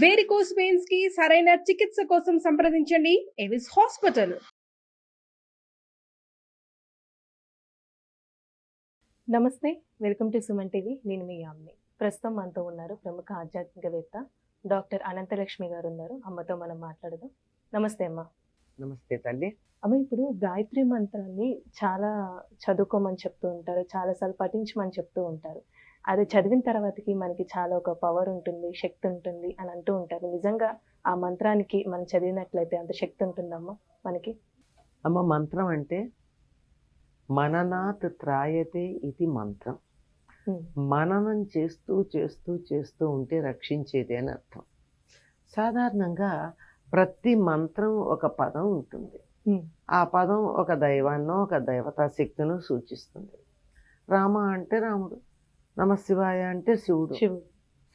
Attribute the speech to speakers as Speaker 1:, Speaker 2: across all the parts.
Speaker 1: Varicose veins కి సరైన చికిత్స కోసం సంప్రదించండి ఎవిస్ హాస్పిటల్.
Speaker 2: నమస్తే, వెల్కమ్ టు సుమన్ టీవీ. నేను మీ యామ్ని. ప్రస్తుతం మనతో ఉన్నారు ప్రముఖ ఆధ్యాత్మికవేత్త డాక్టర్ అనంతలక్ష్మి గారు ఉన్నారు. అమ్మతో మనం మాట్లాడదాం. నమస్తే అమ్మ.
Speaker 3: నమస్తే తల్లి.
Speaker 2: అమ్మ, ఇప్పుడు గాయత్రి మంత్రాన్ని చాలా చదువుకోమని చెప్తూ ఉంటారు, చాలాసార్లు పఠించమని చెప్తూ ఉంటారు. అది చదివిన తర్వాతకి మనకి చాలా ఒక పవర్ ఉంటుంది, శక్తి ఉంటుంది అని అంటూ ఉంటారు. నిజంగా ఆ మంత్రానికి మనం చదివినట్లయితే అంత శక్తి ఉంటుందమ్మా మనకి?
Speaker 3: అమ్మ, మంత్రం అంటే మననాత్ త్రాయతే ఇది మంత్రం. మననం చేస్తూ చేస్తూ చేస్తూ ఉంటే రక్షించేది అని అర్థం. సాధారణంగా ప్రతి మంత్రం ఒక పదం ఉంటుంది. ఆ పదం ఒక దైవాన్నో ఒక దేవతా శక్తినో సూచిస్తుంది. రామ అంటే రాముడు, నమశివాయ అంటే శివుడు,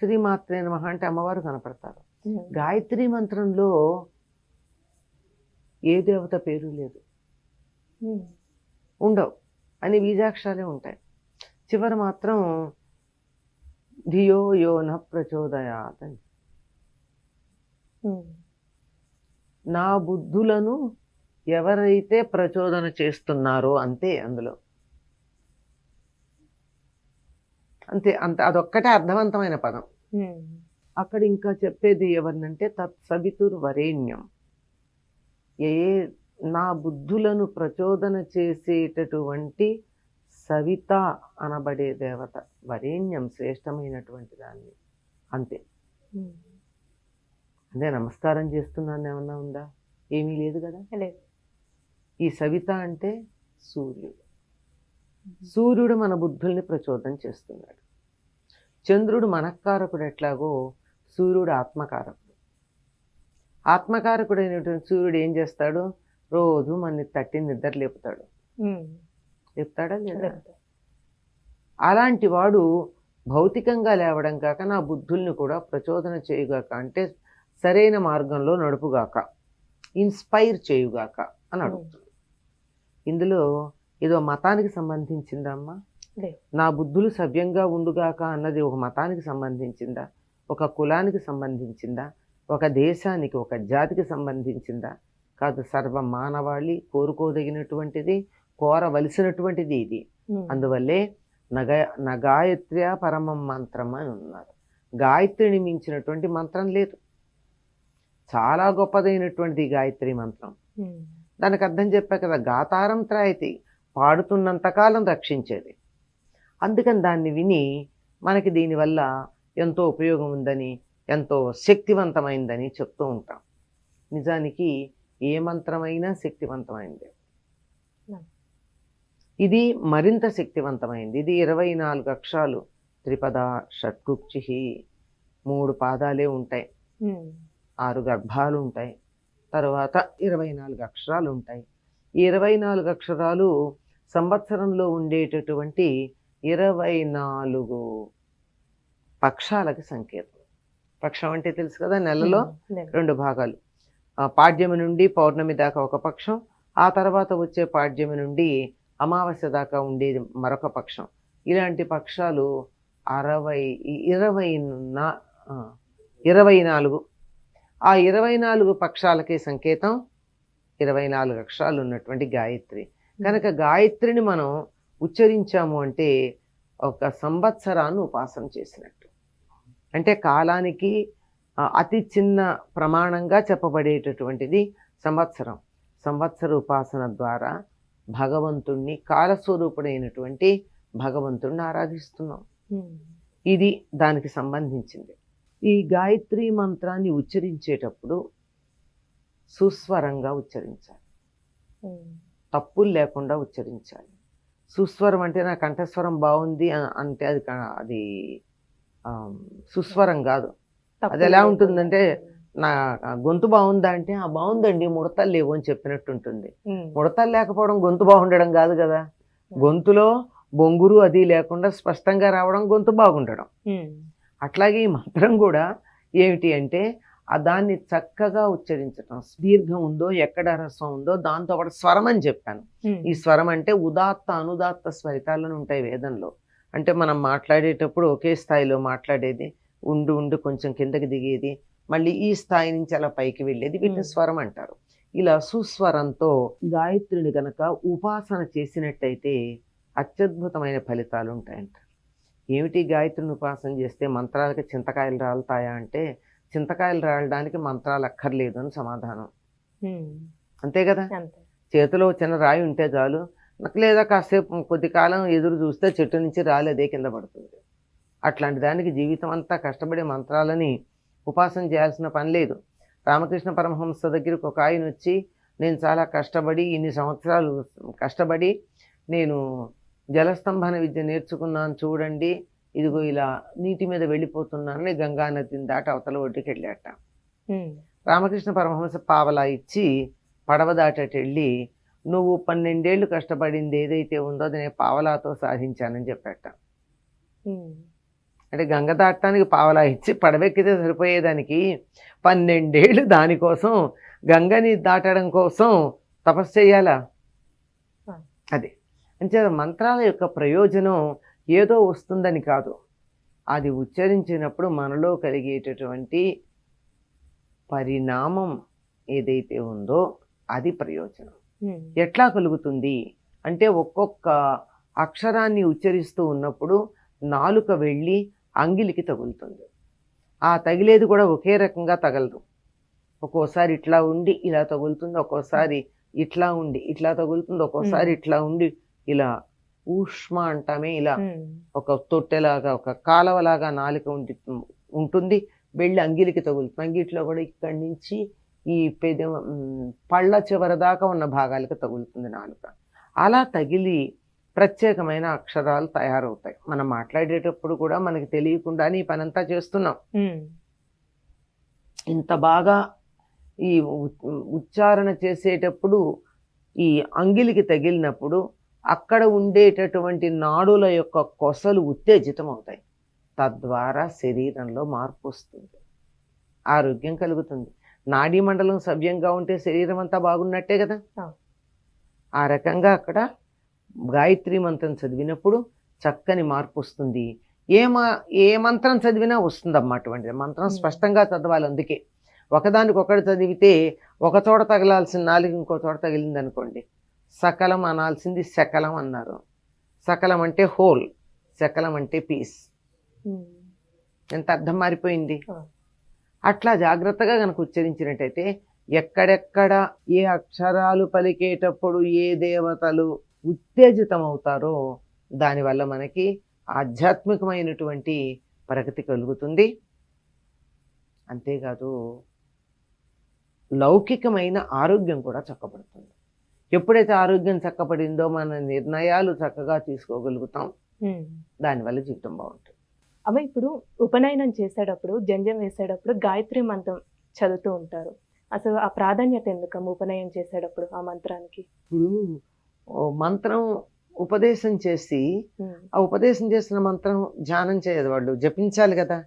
Speaker 3: శ్రీమాత్రే నమః అంటే అమ్మవారు కనపడతారు. గాయత్రి మంత్రంలో ఏ దేవత పేరు లేదు, ఉండవు, అని బీజాక్షరాలే ఉంటాయి. చివరి మాత్రం ధియో యో న ప్రచోదయాత్ అని. నా బుద్ధులను ఎవరైతే ప్రచోదన చేస్తున్నారో అంతే, అందులో అంతే. అంత అదొక్కటే అర్థవంతమైన పదం. అక్కడ ఇంకా చెప్పేది ఎవరినంటే తత్సవితుర్ వరేణ్యం. ఏ నా బుద్ధులను ప్రచోదన చేసేటటువంటి సవిత అనబడే దేవత, వరేణ్యం శ్రేష్టమైనటువంటి దాన్ని, అంతే. అదే నమస్కారం చేస్తున్నాను ఏమన్నా ఉందా? ఏమీ లేదు కదా. ఈ సవిత అంటే సూర్యుడు. సూర్యుడు మన బుద్ధుల్ని ప్రచోదన చేస్తున్నాడు. చంద్రుడు మనఃకారకుడు ఎట్లాగో సూర్యుడు ఆత్మకారకుడు. ఆత్మకారకుడైనటువంటి సూర్యుడు ఏం చేస్తాడు? రోజు మనని తట్టి నిద్ర లేపుతాడు. లేపుతాడా లేదా? అలాంటి వాడు భౌతికంగా లేవడం కాక నా బుద్ధుల్ని కూడా ప్రచోదన చేయుగాక, అంటే సరైన మార్గంలో నడుపుగాక, ఇన్స్పైర్ చేయుగాక అని అడుగుతుంది. ఇందులో ఏదో మతానికి సంబంధించిందమ్మా? నా బుద్ధులు సవ్యంగా ఉండుగాక అన్నది ఒక మతానికి సంబంధించిందా? ఒక కులానికి సంబంధించిందా? ఒక దేశానికి, ఒక జాతికి సంబంధించిందా? కాదు, సర్వ మానవాళి కోరుకోదగినటువంటిది, కోరవలసినటువంటిది ఇది. అందువల్లే నగాయత్ర్య పరమం మంత్రం అని ఉన్నారు. గాయత్రిని మించినటువంటి మంత్రం లేదు. చాలా గొప్పదైనటువంటిది గాయత్రి మంత్రం. దానికి అర్థం చెప్పా కదా, గాతారం త్రాయతి, పాడుతున్నంతకాలం రక్షించేది. అందుకని దాన్ని విని మనకి దీనివల్ల ఎంతో ఉపయోగం ఉందని, ఎంతో శక్తివంతమైందని చెప్తూ ఉంటాం. నిజానికి ఏ మంత్రమైనా శక్తివంతమైంది. ఇది మరింత శక్తివంతమైంది. ఇది 24 అక్షరాలు, త్రిపద షట్కుక్షి, 3 పాదాలే ఉంటాయి, 6 గర్భాలు ఉంటాయి, తర్వాత 24 అక్షరాలు ఉంటాయి. ఈ 24 అక్షరాలు సంవత్సరంలో ఉండేటటువంటి 24 పక్షాలకి సంకేతం. పక్షం అంటే తెలుసు కదా, నెలలో 2 భాగాలు. పాడ్యమి నుండి పౌర్ణమి దాకా ఒక పక్షం, ఆ తర్వాత వచ్చే పాడ్యమి నుండి అమావాస్య దాకా ఉండేది మరొక పక్షం. ఇలాంటి పక్షాలు 24. ఆ 24 పక్షాలకి సంకేతం 24 అక్షరాలు ఉన్నటువంటి గాయత్రి. కనుక గాయత్రిని మనం ఉచ్చరించాము అంటే ఒక సంవత్సరాన్ని ఉపాసన చేసినట్టు. అంటే కాలానికి అతి చిన్న ప్రమాణంగా చెప్పబడేటటువంటిది సంవత్సరం. సంవత్సర ఉపాసన ద్వారా భగవంతుణ్ణి, కాలస్వరూపుడైనటువంటి భగవంతుణ్ణి ఆరాధిస్తున్నాం. ఇది దానికి సంబంధించింది. ఈ గాయత్రి మంత్రాన్ని ఉచ్చరించేటప్పుడు సుస్వరంగా ఉచ్చరించాలి, తప్పులు లేకుండా ఉచ్చరించాలి. సుస్వరం అంటే నా కంఠస్వరం బాగుంది అంటే అది సుస్వరం కాదు. అది ఎలా ఉంటుందంటే, నా గొంతు బాగుందా అంటే బాగుందండి, ముడతలు లేవు అని చెప్పినట్టు ఉంటుంది. ముడతలు లేకపోవడం గొంతు బాగుండడం కాదు కదా. గొంతులో బొంగురు అది లేకుండా స్పష్టంగా రావడం గొంతు బాగుండడం. అట్లాగే ఈ మంత్రం కూడా ఏమిటి అంటే దాన్ని చక్కగా ఉచ్చరించటం. దీర్ఘం ఉందో, ఎక్కడ రసం ఉందో, దాంతో పాటు స్వరం అని చెప్పాను. ఈ స్వరం అంటే ఉదాత్త అనుదాత్త స్వరితాలను ఉంటాయి వేదంలో. అంటే మనం మాట్లాడేటప్పుడు ఒకే స్థాయిలో మాట్లాడేది, ఉండి కొంచెం కిందకి దిగేది, మళ్ళీ ఈ స్థాయి నుంచి అలా పైకి వెళ్ళేది వీటిని స్వరం అంటారు. ఇలా సుస్వరంతో గాయత్రిని గనక ఉపాసన చేసినట్టయితే అత్యద్భుతమైన ఫలితాలు ఉంటాయంట. ఏమిటి గాయత్రిని ఉపాసన చేస్తే మంత్రాలకి చింతకాయలు రాలుతాయా అంటే, చింతకాయలు రాలడానికి మంత్రాలు అక్కర్లేదు అని సమాధానం. అంతే కదా,
Speaker 2: అంతే.
Speaker 3: చేతిలో చిన్న రాయి ఉంటే చాలు, లేదా కాసేపు కొద్ది కాలం ఎదురు చూస్తే చెట్టు నుంచి రాలి అదే కింద పడుతుంది. అట్లాంటి దానికి జీవితం అంతా కష్టపడి మంత్రాలని ఉపాసన చేయాల్సిన పని లేదు. రామకృష్ణ పరమహంస దగ్గరికి ఒక ఆయన వచ్చి, నేను చాలా కష్టపడి ఇన్ని సంవత్సరాలు కష్టపడి నేను జలస్తంభన విద్య నేర్చుకున్నాను చూడండి, ఇదిగో ఇలా నీటి మీద వెళ్ళిపోతున్నానని గంగా నదిని దాటి అవతల ఒడ్డుకి వెళ్ళాట. రామకృష్ణ పరమహంస పావలా ఇచ్చి పడవ దాటటి వెళ్ళి, నువ్వు 12 ఏళ్ళు కష్టపడింది ఏదైతే ఉందో అది నేను పావలాతో సాధించానని చెప్పాట. అంటే గంగ దాటడానికి పావలా ఇచ్చి పడవెక్కితే సరిపోయేదానికి 12 ఏళ్ళు దానికోసం, గంగని దాటడం కోసం తపస్సు చేయాలా? అది అంటే మంత్రాల యొక్క ప్రయోజనం ఏదో వస్తుందని కాదు, అది ఉచ్చరించినప్పుడు మనలో కలిగేటటువంటి పరిణామం ఏదైతే ఉందో అది ప్రయోజనం. ఎట్లా కలుగుతుంది అంటే, ఒక్కొక్క అక్షరాన్ని ఉచ్చరిస్తూ ఉన్నప్పుడు నాలుక వెళ్ళి అంగిలికి తగులుతుంది. ఆ తగిలేది కూడా ఒకే రకంగా తగలదు. ఒక్కోసారి ఇట్లా ఉండి ఇలా తగులుతుంది, ఒక్కోసారి ఇట్లా ఉండి ఇట్లా తగులుతుంది, ఒక్కోసారి ఇట్లా ఉండి ఇలా ఊష్మ అంటామే, ఇలా ఒక తొట్టెలాగా ఒక కాలవలాగా నాలుక ఉంటుంది, వెళ్ళి అంగిలికి తగులుతుంది. అంగిట్లో కూడా ఇక్కడి నుంచి ఈ పళ్ళ చివరి దాకా ఉన్న భాగాలకు తగులుతుంది నాలుక. అలా తగిలి ప్రత్యేకమైన అక్షరాలు తయారవుతాయి. మనం మాట్లాడేటప్పుడు కూడా మనకి తెలియకుండానే ఈ పనంతా చేస్తున్నాం. ఇంత బాగా ఈ ఉచ్చారణ చేసేటప్పుడు ఈ అంగిలికి తగిలినప్పుడు అక్కడ ఉండేటటువంటి నాడుల యొక్క కొసలు ఉత్తేజితం అవుతాయి. తద్వారా శరీరంలో మార్పు వస్తుంది, ఆరోగ్యం కలుగుతుంది. నాడీ మండలం సవ్యంగా ఉంటే శరీరం అంతా బాగున్నట్టే కదా. ఆ రకంగా అక్కడ గాయత్రి మంత్రం చదివినప్పుడు చక్కని మార్పు వస్తుంది. ఏ మంత్రం చదివినా వస్తుందమ్మా అటువంటిది. మంత్రం స్పష్టంగా చదవాలి. అందుకే ఒకదానికొకటి చదివితే ఒక చోట తగలాల్సిన నాలుగు ఇంకో చోట తగిలింది అనుకోండి, సకలం అనాల్సింది శకలం అన్నారు. సకలం అంటే హోల్, శకలం అంటే పీస్. ఎంత అర్థం మారిపోయింది. అట్లా జాగ్రత్తగా కనుక ఉచ్చరించినట్టయితే ఎక్కడెక్కడ ఏ అక్షరాలు పలికేటప్పుడు ఏ దేవతలు ఉత్తేజితం అవుతారో దానివల్ల మనకి ఆధ్యాత్మికమైనటువంటి ప్రగతి కలుగుతుంది. అంతేకాదు లౌకికమైన ఆరోగ్యం కూడా చక్కబడుతుంది. ఎప్పుడైతే ఆరోగ్యం చక్కబడిందో మన నిర్ణయాలు చక్కగా తీసుకోగలుగుతాం, దానివల్ల జీవితం బాగుంటుంది.
Speaker 2: అమ్మ, ఇప్పుడు ఉపనయనం చేసేటప్పుడు, జంజం వేసేటప్పుడు గాయత్రి మంత్రం చదువుతూ ఉంటారు. అసలు ఆ ప్రాధాన్యత ఎందుకమ్మ ఉపనయనం చేసేటప్పుడు ఆ మంత్రానికి?
Speaker 3: ఇప్పుడు మంత్రం ఉపదేశం చేసి ఆ ఉపదేశం చేసిన మంత్రం ధ్యానం చేయదు, వాళ్ళు జపించాలి కదా.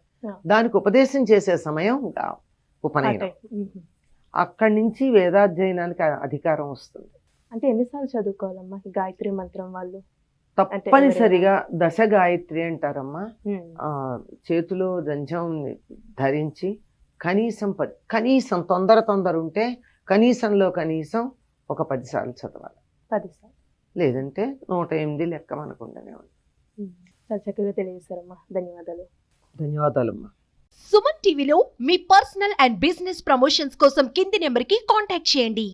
Speaker 3: దానికి ఉపదేశం చేసే సమయం ఉపనయనం. అక్కడి నుంచి వేదాధ్యయనానికి అధికారం వస్తుంది.
Speaker 2: అంటే ఎన్నిసార్లు చదువుకోవాలమ్మా ఈ గాయత్రి మంత్రం వాళ్ళు?
Speaker 3: తప్పనిసరిగా దశ గాయత్రి అంటారమ్మా. చేతిలో జంజం ధరించి కనీసం తొందర ఉంటే కనీసం ఒక 10 సార్లు చదవాలి.
Speaker 2: 10 సార్లు
Speaker 3: లేదంటే 108 లెక్క మనకుండానే ఉంది.
Speaker 2: చాలా చక్కగా తెలియజేశారమ్మా, ధన్యవాదాలు.
Speaker 3: ధన్యవాదాలమ్మా.
Speaker 4: సుమన్ టీవీలో మీ పర్సనల్ అండ్ బిజినెస్ ప్రమోషన్స్ కోసం కింది నెంబర్కి కాంటాక్ట్ చేయండి.